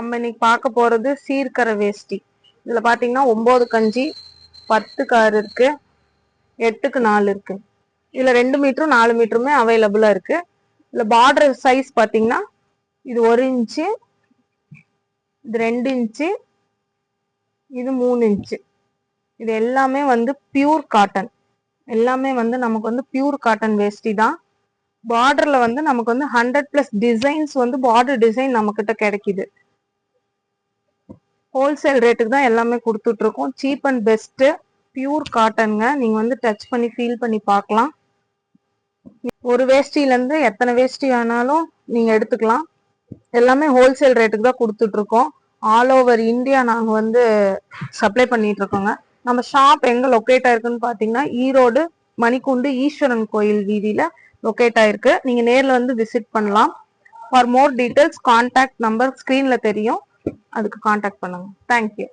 நம்ம இன்னைக்கு பார்க்க போறது சீர்கரை வேஷ்டி. இதுல பாத்தீங்கன்னா 9 கஞ்சி 10 கார் இருக்கு, 8க்கு 4 இருக்கு. இதுல 2 மீட்டரும் 4 மீட்டருமே அவைலபிளா இருக்கு. இதுல பார்டர் சைஸ் பாத்தீங்கன்னா இது 1 இன்ச்சு, இது 2 இன்ச்சு, இது 3 இன்ச்சு. இது எல்லாமே வந்து பியூர் காட்டன். எல்லாமே வந்து நமக்கு வந்து பியூர் காட்டன் வேஷ்டி தான். பார்டர்ல வந்து நமக்கு வந்து 100+ டிசைன்ஸ் வந்து பார்டர் டிசைன் நம்ம கிட்ட கிடைக்குது. ஹோல்சேல் ரேட்டுக்கு தான் எல்லாமே கொடுத்துட்டு இருக்கோம். சீப் அண்ட் பெஸ்ட், பியூர் காட்டனுங்க. நீங்க வந்து டச் பண்ணி ஃபீல் பண்ணி பார்க்கலாம். ஒரு வேஷ்டில இருந்து எத்தனை வேஷ்டி வேணாலும் நீங்க எடுத்துக்கலாம். எல்லாமே ஹோல்சேல் ரேட்டுக்கு தான் கொடுத்துட்டு இருக்கோம். ஆல் ஓவர் இந்தியா நாங்க வந்து சப்ளை பண்ணிட்டு இருக்கோங்க. நம்ம ஷாப் எங்க லொக்கேட் ஆயிருக்குன்னு பாத்தீங்கன்னா ஈரோடு மணிக்குண்டு ஈஸ்வரன் கோயில் வீதியில லொக்கேட் ஆயிருக்கு. நீங்க நேர்ல வந்து விசிட் பண்ணலாம். For more details contact number ஸ்கிரீன்ல தெரியும், அதுக்கு கான்டாக்ட் பண்ணுங்க. தேங்க்யூ.